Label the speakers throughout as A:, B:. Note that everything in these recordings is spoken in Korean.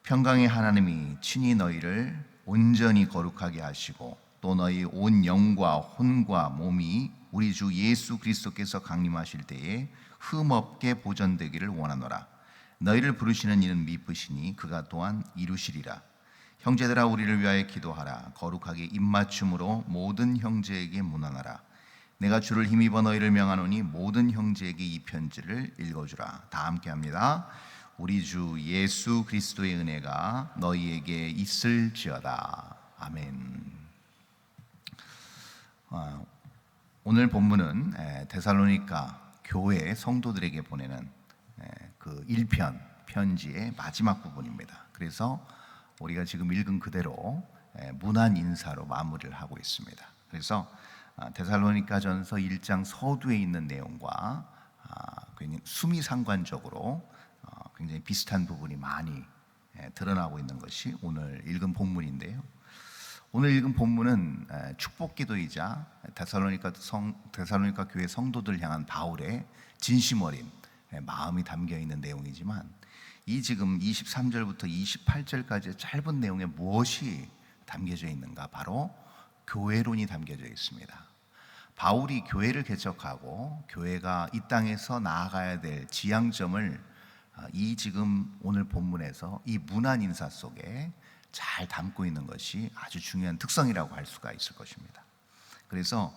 A: 평강의 하나님이 친히 너희를 온전히 거룩하게 하시고 또 너희 온 영과 혼과 몸이 우리 주 예수 그리스도께서 강림하실 때에 흠없게 보존되기를 원하노라. 너희를 부르시는 이는 미쁘시니 그가 또한 이루시리라. 형제들아, 우리를 위하여 기도하라. 거룩하게 입맞춤으로 모든 형제에게 문안하라. 내가 주를 힘입어 너희를 명하노니 모든 형제에게 이 편지를 읽어주라. 다 함께 합니다. 우리 주 예수 그리스도의 은혜가 너희에게 있을지어다. 아멘. 오늘 본문은 데살로니가 교회 성도들에게 보내는 그 1편 편지의 마지막 부분입니다. 그래서 우리가 지금 읽은 그대로 문안 인사로 마무리를 하고 있습니다. 그래서 데살로니가전서 1장 서두에 있는 내용과 굉장히 수미상관적으로 굉장히 비슷한 부분이 많이 드러나고 있는 것이 오늘 읽은 본문인데요. 오늘 읽은 본문은 축복기도이자 데살로니가 교회 성도들 향한 바울의 진심 어린 마음이 담겨 있는 내용이지만, 이 지금 23절부터 28절까지의 짧은 내용에 무엇이 담겨져 있는가? 바로 교회론이 담겨져 있습니다. 바울이 교회를 개척하고 교회가 이 땅에서 나아가야 될 지향점을 이 지금 오늘 본문에서 이 문안 인사 속에 잘 담고 있는 것이 아주 중요한 특성이라고 할 수가 있을 것입니다. 그래서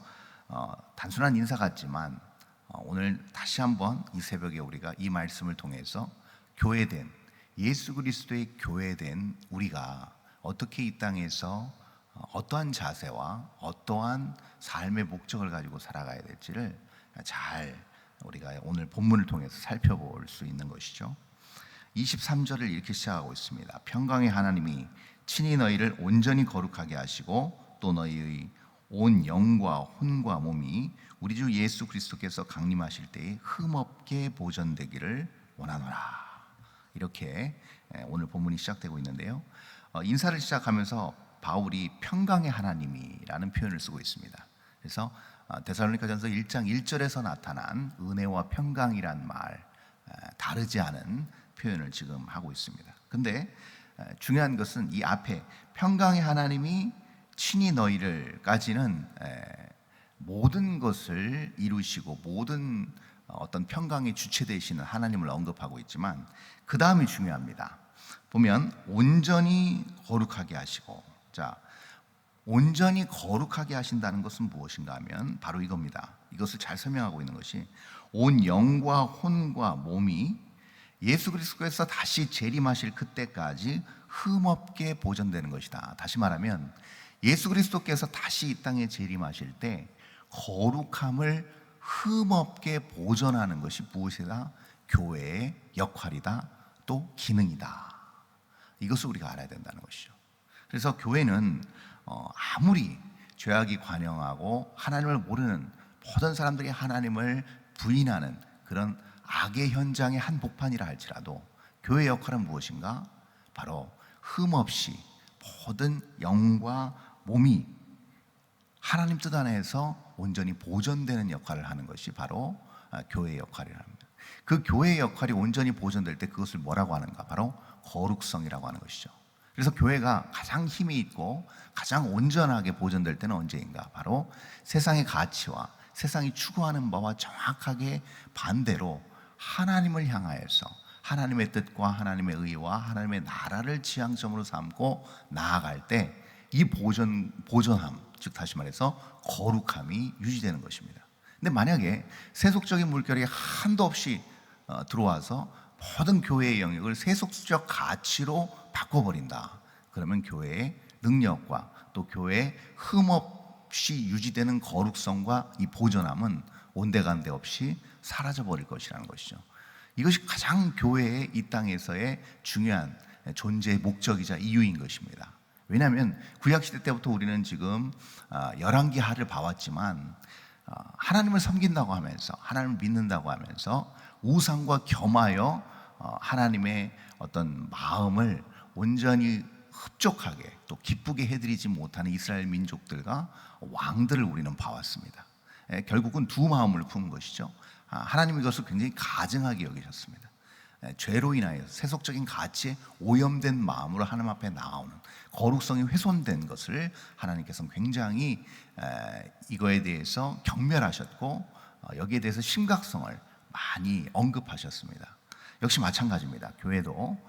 A: 단순한 인사 같지만 오늘 다시 한번 이 새벽에 우리가 이 말씀을 통해서 교회된, 예수 그리스도의 교회된 우리가 어떻게 이 땅에서 어떠한 자세와 어떠한 삶의 목적을 가지고 살아가야 될지를 잘 우리가 오늘 본문을 통해서 살펴볼 수 있는 것이죠. 23절을 이렇게 시작하고 있습니다. 평강의 하나님이 친히 너희를 온전히 거룩하게 하시고 또 너희의 온 영과 혼과 몸이 우리 주 예수 그리스도께서 강림하실 때에 흠없게 보존되기를 원하노라. 이렇게 오늘 본문이 시작되고 있는데요. 인사를 시작하면서 바울이 평강의 하나님이라는 표현을 쓰고 있습니다. 그래서 데살로니가전서 1장 1절에서 나타난 은혜와 평강이란 말, 다르지 않은 표현을 지금 하고 있습니다. 근데 중요한 것은 이 앞에 평강의 하나님이 친히 너희를까지는 모든 것을 이루시고 모든 어떤 평강의 주체 되시는 하나님을 언급하고 있지만, 그 다음이 중요합니다. 보면 온전히 거룩하게 하시고, 자, 온전히 거룩하게 하신다는 것은 무엇인가 하면 바로 이겁니다. 이것을 잘 설명하고 있는 것이 온 영과 혼과 몸이 예수 그리스도께서 다시 재림하실 그때까지 흠없게 보존되는 것이다. 다시 말하면 예수 그리스도께서 다시 이 땅에 재림하실 때 거룩함을 흠없게 보존하는 것이 무엇이다? 교회의 역할이다, 또 기능이다. 이것을 우리가 알아야 된다는 것이죠. 그래서 교회는 아무리 죄악이 관영하고 하나님을 모르는 모든 사람들이 하나님을 부인하는 그런 악의 현장의 한복판이라 할지라도 교회의 역할은 무엇인가? 바로 흠없이 모든 영과 몸이 하나님 뜻 안에서 온전히 보존되는 역할을 하는 것이 바로 교회의 역할이랍니다. 그 교회의 역할이 온전히 보존될 때 그것을 뭐라고 하는가? 바로 거룩성이라고 하는 것이죠. 그래서 교회가 가장 힘이 있고 가장 온전하게 보존될 때는 언제인가? 바로 세상의 가치와 세상이 추구하는 바와 정확하게 반대로 하나님을 향하여서 하나님의 뜻과 하나님의 의와 하나님의 나라를 지향점으로 삼고 나아갈 때 이 보존함, 즉 다시 말해서 거룩함이 유지되는 것입니다. 근데 만약에 세속적인 물결이 한도 없이 들어와서 모든 교회의 영역을 세속적 가치로 바꿔버린다. 그러면 교회의 능력과 또 교회의 흠없이 유지되는 거룩성과 이 보존함은 온데간데 없이 사라져버릴 것이라는 것이죠. 이것이 가장 교회의 이 땅에서의 중요한 존재의 목적이자 이유인 것입니다. 왜냐하면 구약시대 때부터 우리는 지금 열왕기하를 봐왔지만 하나님을 섬긴다고 하면서 하나님을 믿는다고 하면서 우상과 겸하여 하나님의 어떤 마음을 온전히 흡족하게 또 기쁘게 해드리지 못하는 이스라엘 민족들과 왕들을 우리는 봐왔습니다. 결국은 두 마음을 품은 것이죠. 하나님이 이것을 굉장히 가증하게 여기셨습니다. 죄로 인하여 세속적인 가치에 오염된 마음으로 하나님 앞에 나오는 거룩성이 훼손된 것을 하나님께서는 굉장히 이거에 대해서 경멸하셨고 여기에 대해서 심각성을 많이 언급하셨습니다. 역시 마찬가지입니다. 교회도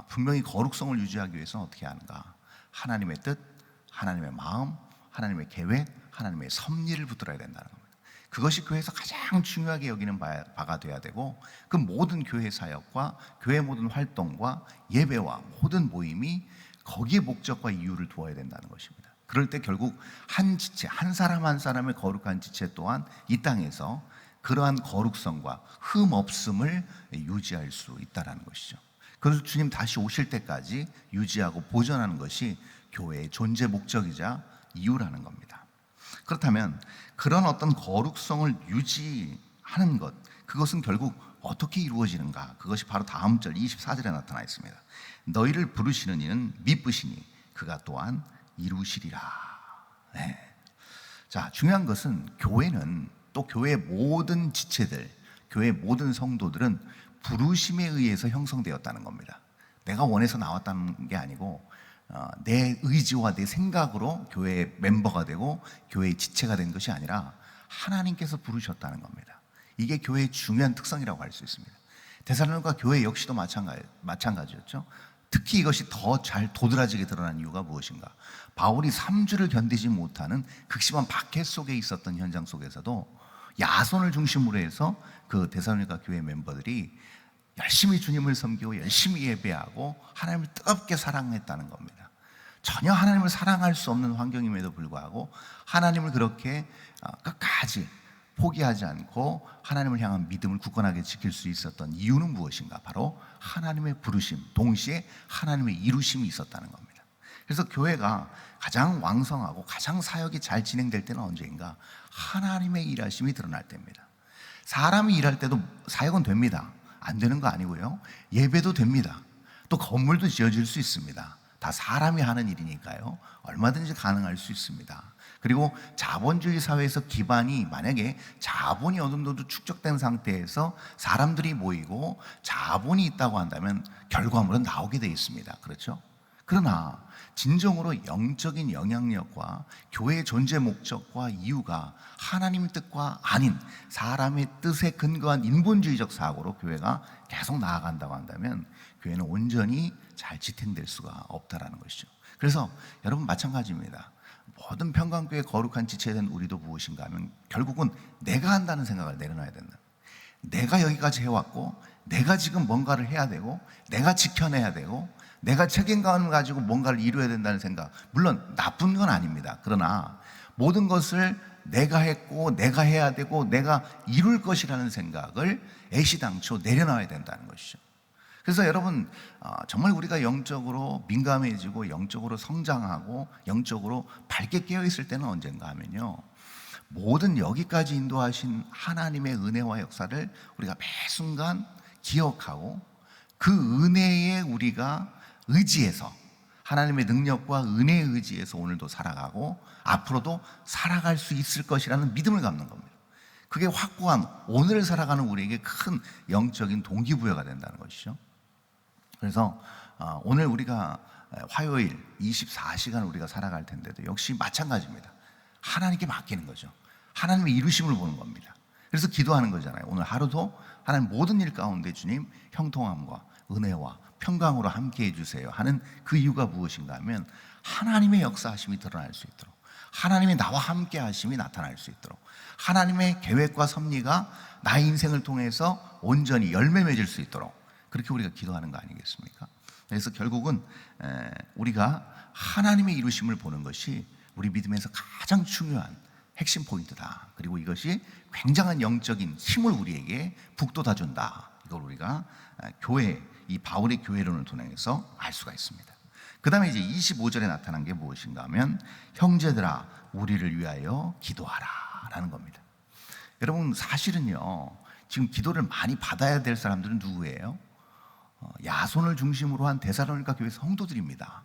A: 분명히 거룩성을 유지하기 위해서는 어떻게 하는가? 하나님의 뜻, 하나님의 마음, 하나님의 계획, 하나님의 섭리를 붙들어야 된다는 겁니다. 그것이 교회에서 가장 중요하게 여기는 바가 돼야 되고, 그 모든 교회 사역과 교회 모든 활동과 예배와 모든 모임이 거기에 목적과 이유를 두어야 된다는 것입니다. 그럴 때 결국 한 지체, 한 사람 한 사람의 거룩한 지체 또한 이 땅에서 그러한 거룩성과 흠 없음을 유지할 수 있다는 것이죠. 그래서 주님 다시 오실 때까지 유지하고 보존하는 것이 교회의 존재 목적이자 이유라는 겁니다. 그렇다면 그런 어떤 거룩성을 유지하는 것, 그것은 결국 어떻게 이루어지는가? 그것이 바로 다음 절 24절에 나타나 있습니다. 너희를 부르시는 이는 미쁘시니 그가 또한 이루시리라. 네. 자, 중요한 것은 교회는, 또 교회의 모든 지체들, 교회의 모든 성도들은 부르심에 의해서 형성되었다는 겁니다. 내가 원해서 나왔다는 게 아니고 내 의지와 내 생각으로 교회의 멤버가 되고 교회의 지체가 된 것이 아니라 하나님께서 부르셨다는 겁니다. 이게 교회의 중요한 특성이라고 할 수 있습니다. 데살로니가 교회 역시도 마찬가지였죠. 특히 이것이 더 잘 도드라지게 드러난 이유가 무엇인가? 바울이 3주를 견디지 못하는 극심한 박해 속에 있었던 현장 속에서도 야손을 중심으로 해서 그 데살로니가 교회 멤버들이 열심히 주님을 섬기고 열심히 예배하고 하나님을 뜨겁게 사랑했다는 겁니다. 전혀 하나님을 사랑할 수 없는 환경임에도 불구하고 하나님을 그렇게 끝까지 포기하지 않고 하나님을 향한 믿음을 굳건하게 지킬 수 있었던 이유는 무엇인가? 바로 하나님의 부르심, 동시에 하나님의 이루심이 있었다는 겁니다. 그래서 교회가 가장 왕성하고 가장 사역이 잘 진행될 때는 언제인가? 하나님의 일하심이 드러날 때입니다. 사람이 일할 때도 사역은 됩니다. 안 되는 거 아니고요. 예배도 됩니다. 또 건물도 지어질 수 있습니다. 다 사람이 하는 일이니까요. 얼마든지 가능할 수 있습니다. 그리고 자본주의 사회에서 기반이, 만약에 자본이 어느 정도 축적된 상태에서 사람들이 모이고 자본이 있다고 한다면 결과물은 나오게 되어 있습니다. 그렇죠? 그러나 진정으로 영적인 영향력과 교회의 존재 목적과 이유가 하나님의 뜻과 아닌 사람의 뜻에 근거한 인본주의적 사고로 교회가 계속 나아간다고 한다면 교회는 온전히 잘 지탱될 수가 없다라는 것이죠. 그래서 여러분 마찬가지입니다. 모든 평강교회 거룩한 지체에 대한 우리도 무엇인가 하면 결국은 내가 한다는 생각을 내려놔야 된다. 내가 여기까지 해왔고 내가 지금 뭔가를 해야 되고 내가 지켜내야 되고 내가 책임감을 가지고 뭔가를 이루어야 된다는 생각, 물론 나쁜 건 아닙니다. 그러나 모든 것을 내가 했고 내가 해야 되고 내가 이룰 것이라는 생각을 애시당초 내려놔야 된다는 것이죠. 그래서 여러분 정말 우리가 영적으로 민감해지고 영적으로 성장하고 영적으로 밝게 깨어있을 때는 언젠가 하면요, 모든 여기까지 인도하신 하나님의 은혜와 역사를 우리가 매 순간 기억하고 그 은혜에 우리가 의지해서, 하나님의 능력과 은혜에 의지해서 오늘도 살아가고 앞으로도 살아갈 수 있을 것이라는 믿음을 갖는 겁니다. 그게 확고한 오늘을 살아가는 우리에게 큰 영적인 동기부여가 된다는 것이죠. 그래서 오늘 우리가 화요일 24시간 우리가 살아갈 텐데도 역시 마찬가지입니다. 하나님께 맡기는 거죠. 하나님의 이루심을 보는 겁니다. 그래서 기도하는 거잖아요. 오늘 하루도 하나님 모든 일 가운데 주님 형통함과 은혜와 평강으로 함께 해주세요 하는 그 이유가 무엇인가 하면 하나님의 역사하심이 드러날 수 있도록, 하나님의 나와 함께 하심이 나타날 수 있도록, 하나님의 계획과 섭리가 나의 인생을 통해서 온전히 열매 맺을 수 있도록 그렇게 우리가 기도하는 거 아니겠습니까? 그래서 결국은 우리가 하나님의 이루심을 보는 것이 우리 믿음에서 가장 중요한 핵심 포인트다. 그리고 이것이 굉장한 영적인 힘을 우리에게 북돋아 준다. 이걸 우리가 교회, 이 바울의 교회론을 통해서 알 수가 있습니다. 그 다음에 이제 25절에 나타난 게 무엇인가 하면 형제들아 우리를 위하여 기도하라 라는 겁니다. 여러분 사실은요, 지금 기도를 많이 받아야 될 사람들은 누구예요? 야손을 중심으로 한 데살로니가 교회 성도들입니다.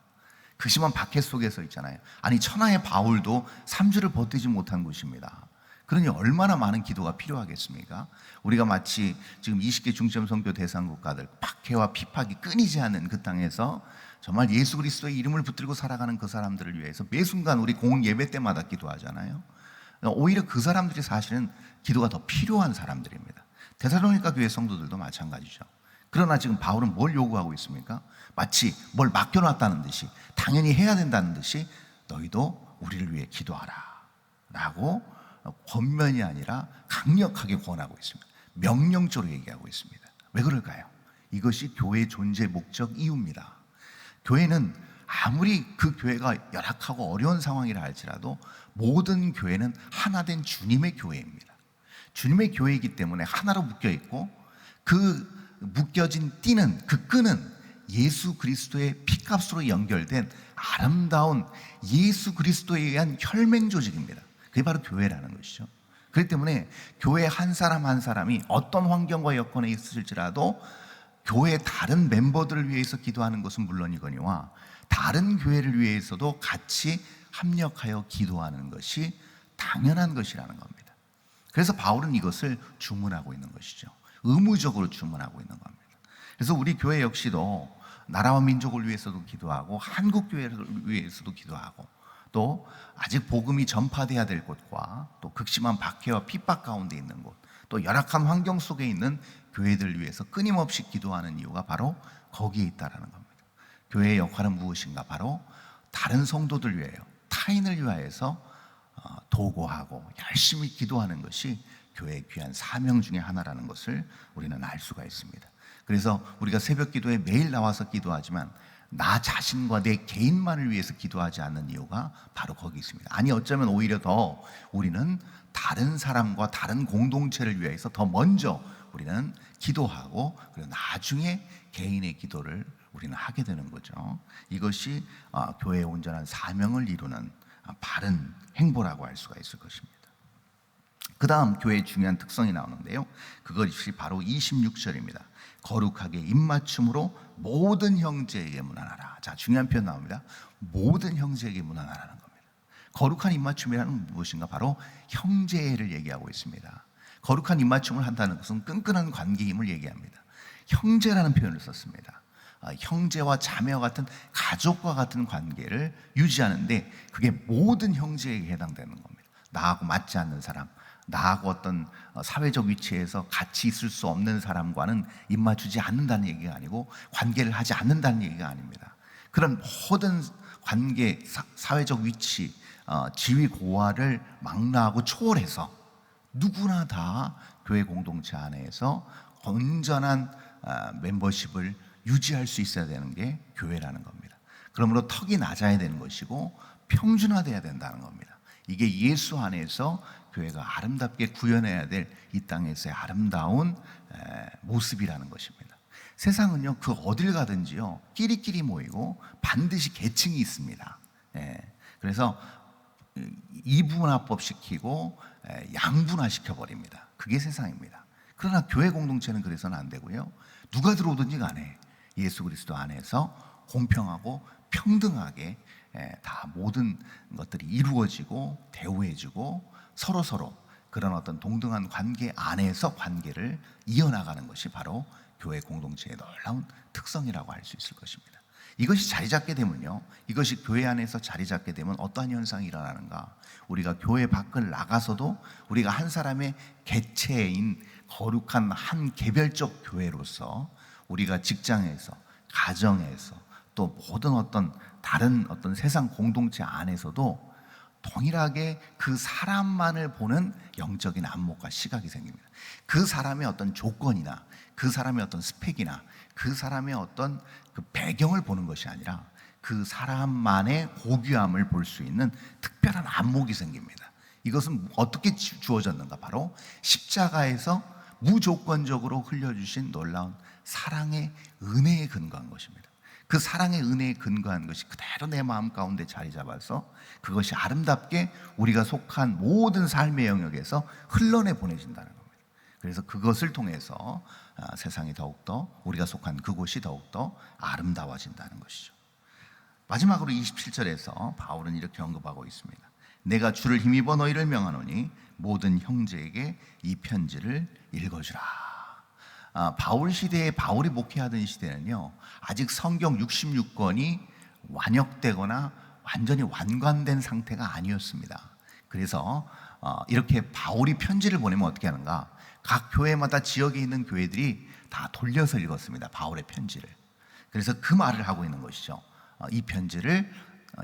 A: 그 심한 박해 속에서 있잖아요. 아니 천하의 바울도 3주를 버티지 못한 곳입니다. 그러니 얼마나 많은 기도가 필요하겠습니까? 우리가 마치 지금 20개 중점 선교 대상 국가들 박해와 핍박이 끊이지 않는 그 땅에서 정말 예수 그리스도의 이름을 붙들고 살아가는 그 사람들을 위해서 매 순간 우리 공원 예배 때마다 기도하잖아요. 오히려 그 사람들이 사실은 기도가 더 필요한 사람들입니다. 데살로니가 교회 성도들도 마찬가지죠. 그러나 지금 바울은 뭘 요구하고 있습니까? 마치 뭘 맡겨놨다는 듯이, 당연히 해야 된다는 듯이 너희도 우리를 위해 기도하라 라고 권면이 아니라 강력하게 권하고 있습니다. 명령적으로 얘기하고 있습니다. 왜 그럴까요? 이것이 교회의 존재 목적 이유입니다. 교회는 아무리 그 교회가 열악하고 어려운 상황이라 할지라도 모든 교회는 하나 된 주님의 교회입니다. 주님의 교회이기 때문에 하나로 묶여 있고, 그 묶여진 띠는, 그 끈은 예수 그리스도의 피값으로 연결된 아름다운 예수 그리스도에 의한 혈맹 조직입니다. 그게 바로 교회라는 것이죠. 그렇기 때문에 교회 한 사람 한 사람이 어떤 환경과 여건에 있을지라도 교회 다른 멤버들을 위해서 기도하는 것은 물론이거니와 다른 교회를 위해서도 같이 합력하여 기도하는 것이 당연한 것이라는 겁니다. 그래서 바울은 이것을 주문하고 있는 것이죠. 의무적으로 주문하고 있는 겁니다. 그래서 우리 교회 역시도 나라와 민족을 위해서도 기도하고 한국 교회를 위해서도 기도하고, 또 아직 복음이 전파돼야 될 곳과 또 극심한 박해와 핍박 가운데 있는 곳, 또 열악한 환경 속에 있는 교회들을 위해서 끊임없이 기도하는 이유가 바로 거기에 있다라는 겁니다. 교회의 역할은 무엇인가? 바로 다른 성도들 위하여, 타인을 위하여서 도구하고 열심히 기도하는 것이 교회의 귀한 사명 중에 하나라는 것을 우리는 알 수가 있습니다. 그래서 우리가 새벽 기도에 매일 나와서 기도하지만 나 자신과 내 개인만을 위해서 기도하지 않는 이유가 바로 거기 있습니다. 아니, 어쩌면 오히려 더 우리는 다른 사람과 다른 공동체를 위해서 더 먼저 우리는 기도하고, 그리고 나중에 개인의 기도를 우리는 하게 되는 거죠. 이것이 교회의 온전한 사명을 이루는 바른 행보라고 할 수가 있을 것입니다. 그 다음 교회의 중요한 특성이 나오는데요, 그것이 바로 26절입니다. 거룩하게 입맞춤으로 모든 형제에게 문안하라. 자, 중요한 표현 나옵니다. 모든 형제에게 문안하라는 겁니다. 거룩한 입맞춤이라는 무엇인가? 바로 형제를 얘기하고 있습니다. 거룩한 입맞춤을 한다는 것은 끈끈한 관계임을 얘기합니다. 형제라는 표현을 썼습니다. 형제와 자매와 같은, 가족과 같은 관계를 유지하는데 그게 모든 형제에게 해당되는 겁니다. 나하고 맞지 않는 사람, 나하고 어떤 사회적 위치에서 같이 있을 수 없는 사람과는 입맞추지 않는다는 얘기가 아니고 관계를 하지 않는다는 얘기가 아닙니다. 그런 모든 관계, 사회적 위치, 지위 고하를 망라하고 초월해서 누구나 다 교회 공동체 안에서 온전한 멤버십을 유지할 수 있어야 되는 게 교회라는 겁니다. 그러므로 턱이 낮아야 되는 것이고 평준화돼야 된다는 겁니다. 이게 예수 안에서 교회가 아름답게 구현해야 될 이 땅에서의 아름다운 모습이라는 것입니다. 세상은요, 그 어딜 가든지요, 끼리끼리 모이고 반드시 계층이 있습니다. 그래서 이분화법 시키고 양분화 시켜버립니다. 그게 세상입니다. 그러나 교회 공동체는 그래서는 안 되고요, 누가 들어오든지 간에 예수 그리스도 안에서 공평하고 평등하게 다 모든 것들이 이루어지고 대우해주고 서로 그런 어떤 동등한 관계 안에서 관계를 이어나가는 것이 바로 교회 공동체의 놀라운 특성이라고 할 수 있을 것입니다. 이것이 자리 잡게 되면요, 이것이 교회 안에서 자리 잡게 되면 어떠한 현상이 일어나는가? 우리가 교회 밖을 나가서도 우리가 한 사람의 개체인 거룩한 한 개별적 교회로서 우리가 직장에서, 가정에서, 또 모든 어떤 다른 어떤 세상 공동체 안에서도 동일하게 그 사람만을 보는 영적인 안목과 시각이 생깁니다. 그 사람의 어떤 조건이나 그 사람의 어떤 스펙이나 그 사람의 어떤 그 배경을 보는 것이 아니라 그 사람만의 고귀함을 볼 수 있는 특별한 안목이 생깁니다. 이것은 어떻게 주어졌는가? 바로 십자가에서 무조건적으로 흘려주신 놀라운 사랑의 은혜에 근거한 것입니다. 그 사랑의 은혜에 근거한 것이 그대로 내 마음 가운데 자리 잡아서 그것이 아름답게 우리가 속한 모든 삶의 영역에서 흘러내 보내진다는 겁니다. 그래서 그것을 통해서 세상이 더욱더, 우리가 속한 그곳이 더욱더 아름다워진다는 것이죠. 마지막으로 27절에서 바울은 이렇게 언급하고 있습니다. 내가 주를 힘입어 너희를 명하노니 모든 형제에게 이 편지를 읽어주라. 바울 시대에 바울이 목회하던 시대는요, 아직 성경 66권이 완역되거나 완전히 완관된 상태가 아니었습니다. 그래서 이렇게 바울이 편지를 보내면 어떻게 하는가? 각 교회마다 지역에 있는 교회들이 다 돌려서 읽었습니다. 바울의 편지를. 그래서 그 말을 하고 있는 것이죠. 이 편지를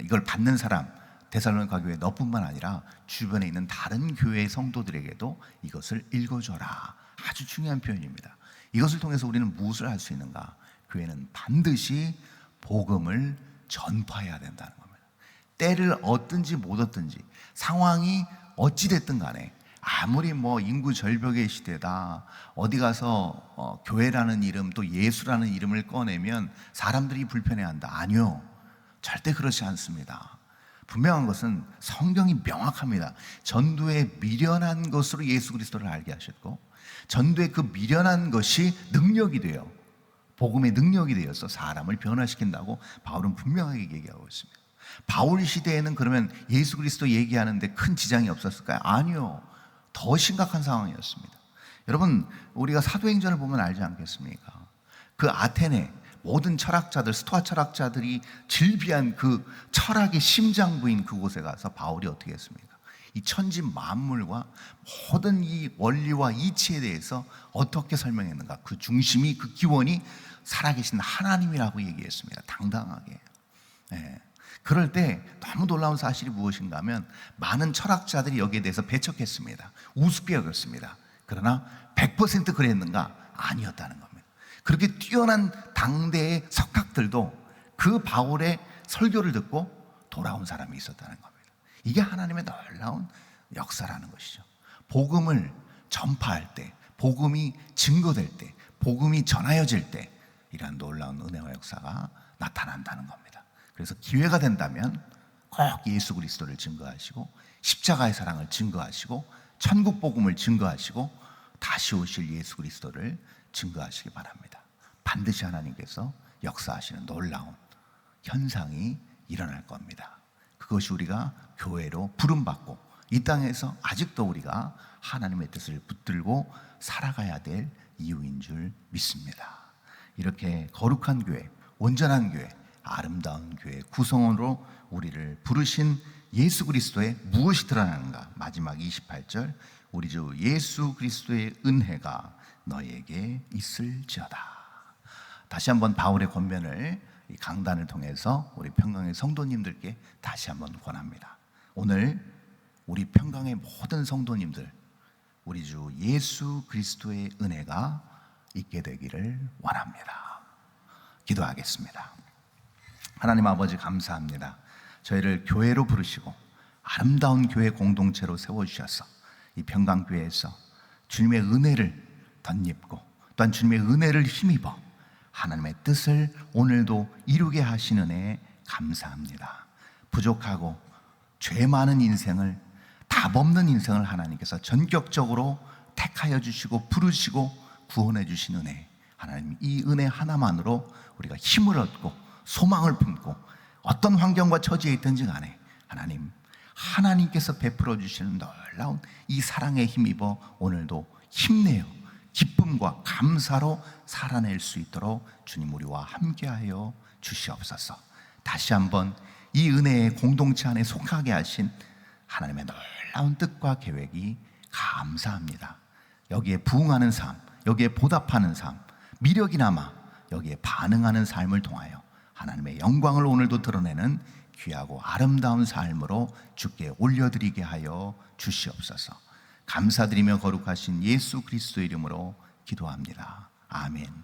A: 이걸 받는 사람, 데살로니가 교회 너뿐만 아니라 주변에 있는 다른 교회의 성도들에게도 이것을 읽어줘라. 아주 중요한 표현입니다. 이것을 통해서 우리는 무엇을 할 수 있는가? 교회는 반드시 복음을 전파해야 된다는 겁니다. 때를 얻든지 못 얻든지, 상황이 어찌됐든 간에, 아무리 인구 절벽의 시대다, 어디 가서 교회라는 이름, 또 예수라는 이름을 꺼내면 사람들이 불편해한다. 아니요, 절대 그렇지 않습니다. 분명한 것은 성경이 명확합니다. 전도에 미련한 것으로 예수 그리스도를 알게 하셨고, 전도의 그 미련한 것이 능력이 돼요. 복음의 능력이 되어서 사람을 변화시킨다고 바울은 분명하게 얘기하고 있습니다. 바울 시대에는 그러면 예수 그리스도 얘기하는데 큰 지장이 없었을까요? 아니요, 더 심각한 상황이었습니다. 여러분, 우리가 사도행전을 보면 알지 않겠습니까? 그 아테네 모든 철학자들, 스토아 철학자들이 질비한 그 철학의 심장부인 그곳에 가서 바울이 어떻게 했습니까? 이 천지 만물과 모든 이 원리와 이치에 대해서 어떻게 설명했는가? 그 중심이, 그 기원이 살아계신 하나님이라고 얘기했습니다. 당당하게. 그럴 때 너무 놀라운 사실이 무엇인가 하면, 많은 철학자들이 여기에 대해서 배척했습니다. 우습게 여겼습니다. 그러나 100% 그랬는가? 아니었다는 겁니다. 그렇게 뛰어난 당대의 석학들도 그 바울의 설교를 듣고 돌아온 사람이 있었다는 겁니다. 이게 하나님의 놀라운 역사라는 것이죠. 복음을 전파할 때, 복음이 증거될 때, 복음이 전하여질 때 이러한 놀라운 은혜와 역사가 나타난다는 겁니다. 그래서 기회가 된다면 꼭 예수 그리스도를 증거하시고, 십자가의 사랑을 증거하시고, 천국 복음을 증거하시고, 다시 오실 예수 그리스도를 증거하시기 바랍니다. 반드시 하나님께서 역사하시는 놀라운 현상이 일어날 겁니다. 그것이 우리가 교회로 부름받고 이 땅에서 아직도 우리가 하나님의 뜻을 붙들고 살아가야 될 이유인 줄 믿습니다. 이렇게 거룩한 교회, 온전한 교회, 아름다운 교회 구성원으로 우리를 부르신 예수 그리스도의 무엇이 드러나는가? 마지막 28절, 우리 주 예수 그리스도의 은혜가 너에게 있을지어다. 다시 한번 바울의 권면을 이 강단을 통해서 우리 평강의 성도님들께 다시 한번 권합니다. 오늘 우리 평강의 모든 성도님들, 우리 주 예수 그리스도의 은혜가 있게 되기를 원합니다. 기도하겠습니다. 하나님 아버지, 감사합니다. 저희를 교회로 부르시고 아름다운 교회 공동체로 세워주셔서 이 평강교회에서 주님의 은혜를 덧입고, 또한 주님의 은혜를 힘입어 하나님의 뜻을 오늘도 이루게 하시는 은혜 감사합니다. 부족하고 죄 많은 인생을, 답 없는 인생을 하나님께서 전격적으로 택하여 주시고 부르시고 구원해 주신 은혜, 하나님, 이 은혜 하나만으로 우리가 힘을 얻고 소망을 품고 어떤 환경과 처지에 있든지 간에 하나님께서 베풀어 주시는 놀라운 이 사랑에 힘입어 오늘도 힘내요 기쁨과 감사로 살아낼 수 있도록 주님 우리와 함께하여 주시옵소서. 다시 한번 이 은혜의 공동체 안에 속하게 하신 하나님의 놀라운 뜻과 계획이 감사합니다. 여기에 부응하는 삶, 여기에 보답하는 삶, 미력이 남아 여기에 반응하는 삶을 통하여 하나님의 영광을 오늘도 드러내는 귀하고 아름다운 삶으로 주께 올려드리게 하여 주시옵소서. 감사드리며 거룩하신 예수 그리스도의 이름으로 기도합니다. 아멘.